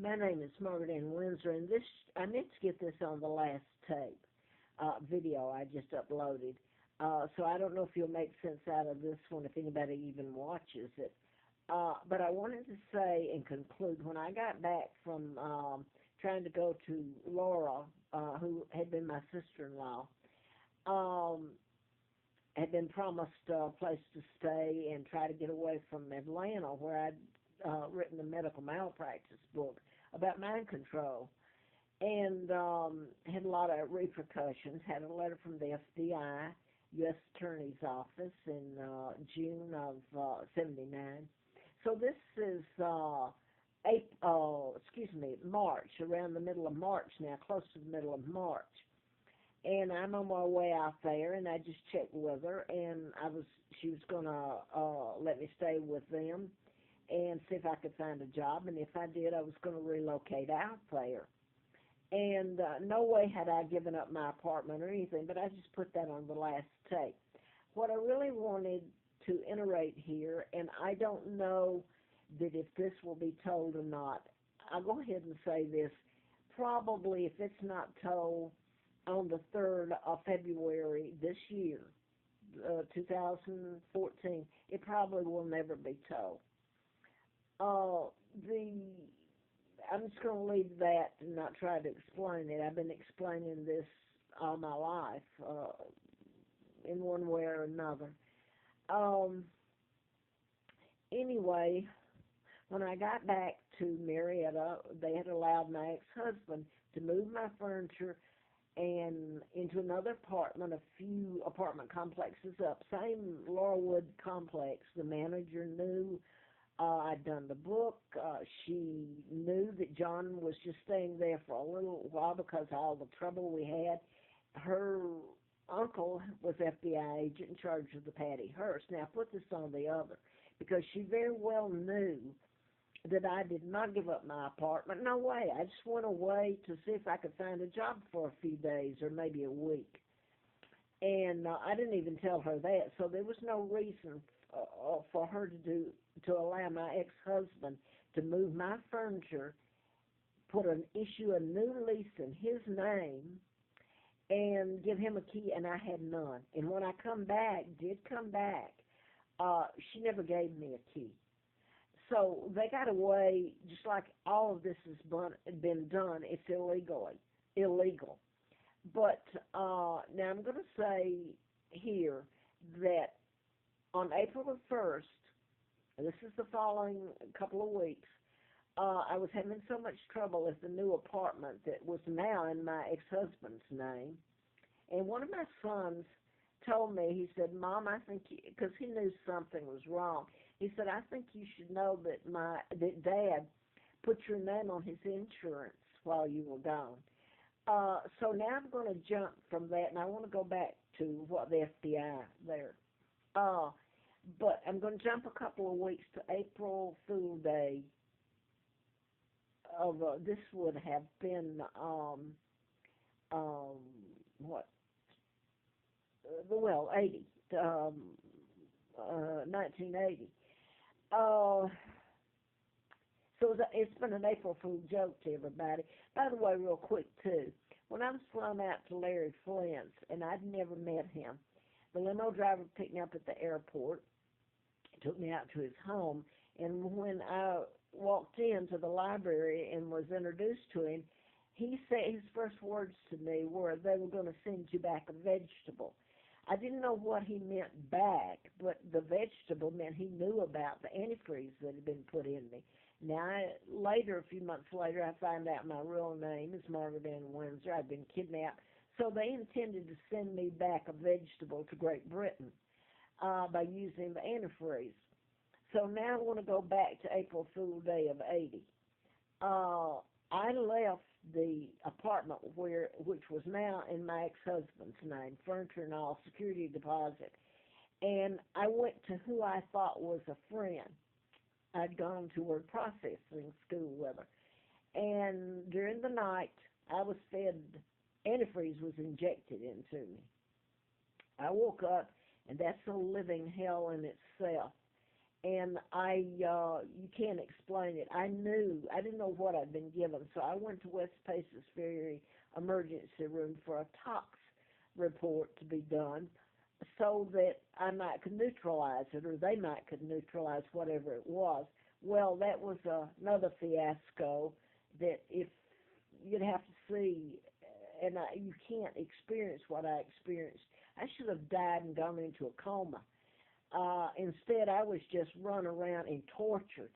My name is Margaret Ann Windsor, and this I meant to get this on the last tape video I just uploaded. So I don't know if you'll make sense out of this one if anybody even watches it. But I wanted to say and conclude when I got back from trying to go to Laura, who had been my sister-in-law, um, had been promised a place to stay and try to get away from Atlanta, where I'd written a medical malpractice book about mind control, and had a lot of repercussions. Had a letter from the FBI, U.S. Attorney's Office, in June of '79. So this is March, around the middle of March now, close to the middle of March. And I'm on my way out there, and I just checked with her, and she was gonna let me stay with them and see if I could find a job, and if I did, I was gonna relocate out there. And no way had I given up my apartment or anything, but I just put that on the last tape. What I really wanted to iterate here, and I don't know that if this will be told or not, I'll go ahead and say this. Probably if it's not told on the 3rd of February this year, 2014, it probably will never be told. Uh, the I'm just going to leave that and not try to explain it. I've been explaining this all my life, in one way or another. Um, anyway, when I got back to Marietta, they had allowed my ex-husband to move my furniture and into another apartment, a few apartment complexes up, same Laurelwood complex. The manager knew I'd done the book. She knew that John was just staying there for a little while because of all the trouble we had. Her uncle was FBI agent in charge of the Patty Hearst. Now, put this on the other, because she very well knew that I did not give up my apartment. No way. I just went away to see if I could find a job for a few days or maybe a week. And I didn't even tell her that, so there was no reason for her to allow my ex-husband to move my furniture, issue a new lease in his name, and give him a key, and I had none. And when I did come back, she never gave me a key. So they got away, just like all of this has been done, it's illegal. But now I'm going to say here that on April the 1st, and this is the following couple of weeks, I was having so much trouble with the new apartment that was now in my ex-husband's name. And one of my sons told me, he said, Mom, I think, because he knew something was wrong, he said, I think you should know that Dad put your name on his insurance while you were gone. So now I'm going to jump from that, and I want to go back to what the FBI there. But I'm going to jump a couple of weeks to April Fool Day of, this would have been, what, 80, 1980. So it's been an April Fool joke to everybody. By the way, real quick, too, when I was flown out to Larry Flint's, and I'd never met him, the limo driver picked me up at the airport, took me out to his home, and when I walked into the library and was introduced to him, he said his first words to me were, they were going to send you back a vegetable. I didn't know what he meant back, but the vegetable meant he knew about the antifreeze that had been put in me. Now, a few months later, I find out my real name is Margaret Ann Windsor. I'd been kidnapped. So they intended to send me back a vegetable to Great Britain by using the antifreeze. So now I want to go back to April Fool Day of 80. I left the apartment which was now in my ex-husband's name, furniture and all, security deposit, and I went to who I thought was a friend. I'd gone to word processing school with her, and during the night I was fed, antifreeze was injected into me. I woke up, and that's a living hell in itself. and you can't explain it. I didn't know what I'd been given, so I went to West Paces Ferry emergency room for a tox report to be done, so that I might could neutralize it, or they might could neutralize whatever it was. Well, that was another fiasco. That if you'd have to see, and you can't experience what I experienced. I should have died and gone into a coma. Instead, I was just run around and tortured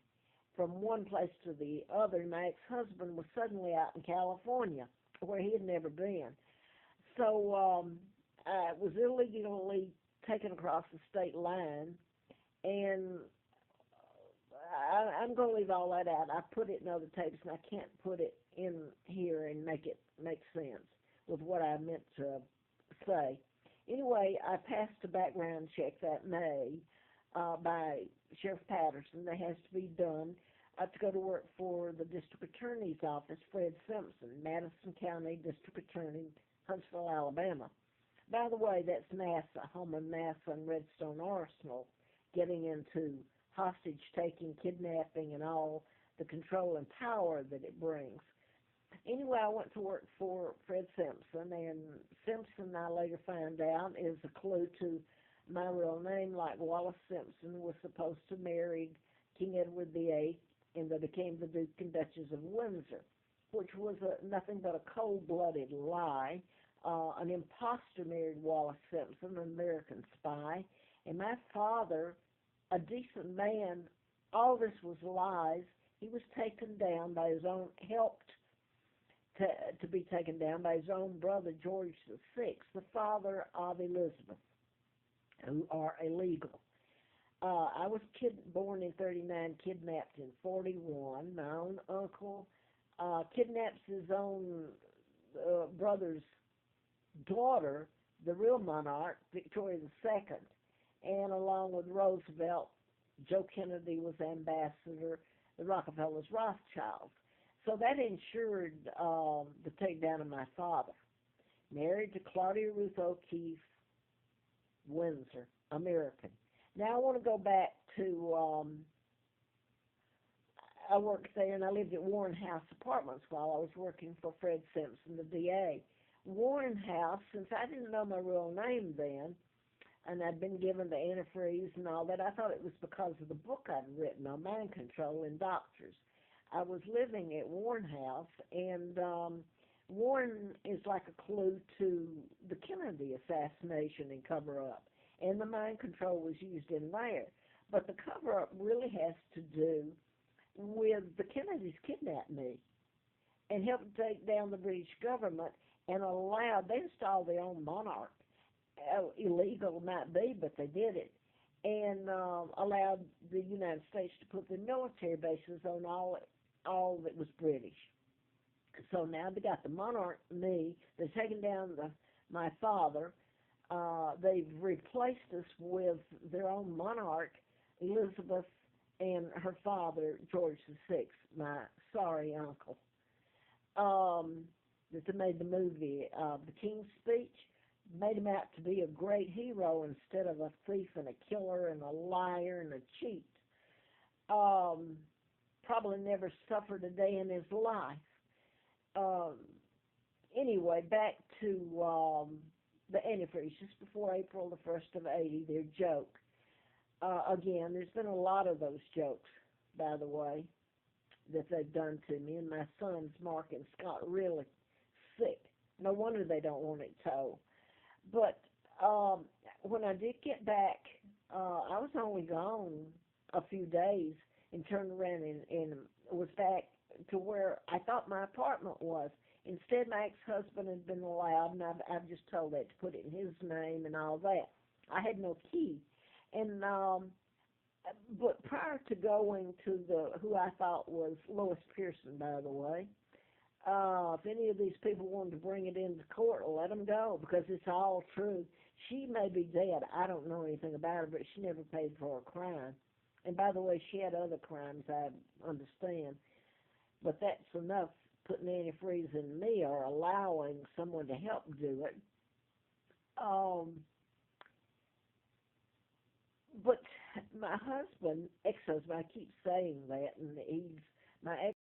from one place to the other. My ex-husband was suddenly out in California, where he had never been. So I was illegally taken across the state line, and I'm going to leave all that out. I put it in other tapes, and I can't put it in here and make it make sense with what I meant to say. Anyway, I passed a background check that May by Sheriff Patterson that has to be done to go to work for the district attorney's office, Fred Simpson, Madison County District Attorney, Huntsville, Alabama. By the way, that's NASA, home of NASA and Redstone Arsenal, getting into hostage taking, kidnapping, and all the control and power that it brings. Anyway, I went to work for Fred Simpson, and Simpson, I later found out, is a clue to my real name, like Wallace Simpson was supposed to marry King Edward VIII, and they became the Duke and Duchess of Windsor, which was nothing but a cold-blooded lie. An imposter married Wallace Simpson, an American spy, and my father, a decent man, all this was lies. He was taken down by his own, helped to be taken down by his own brother, George VI, the father of Elizabeth, who are illegal. I was born in 39, kidnapped in 41. My own uncle kidnaps his own brother's daughter, the real monarch, Victoria II, and along with Roosevelt, Joe Kennedy was ambassador, the Rockefellers, Rothschilds. So that ensured the takedown of my father. Married to Claudia Ruth O'Keefe, Windsor, American. Now I want to go back to, I worked there and I lived at Warren House Apartments while I was working for Fred Simpson, the DA. Warren House, since I didn't know my real name then, and I'd been given the antifreeze and all that, I thought it was because of the book I'd written on mind control in doctors. I was living at Warren House, and Warren is like a clue to the Kennedy assassination and cover-up, and the mind control was used in there. But the cover-up really has to do with the Kennedys kidnapped me and helped take down the British government and allowed, they installed their own monarch. Illegal might be, but they did it, and allowed the United States to put their military bases on all that was British. So now they got the monarch, me, they've taken down my father, they've replaced us with their own monarch, Elizabeth, and her father, George VI, my sorry uncle. That they made the movie, The King's Speech, made him out to be a great hero instead of a thief and a killer and a liar and a cheat. Probably never suffered a day in his life. Anyway, back to the antifreeze, just before April the 1st of 80, their joke. Again, there's been a lot of those jokes, by the way, that they've done to me, and my sons, Mark and Scott, really sick. No wonder they don't want it told. But when I did get back, I was only gone a few days and turned around and was back to where I thought my apartment was. Instead, my ex-husband had been allowed, and I've just told that to put it in his name and all that. I had no key. And but prior to going to who I thought was Lois Pearson, by the way, if any of these people wanted to bring it into court, let them go, because it's all true. She may be dead. I don't know anything about her, but she never paid for a crime. And by the way, she had other crimes, I understand. But that's enough putting antifreeze in me or allowing someone to help do it. But my husband, ex-husband, I keep saying that, and my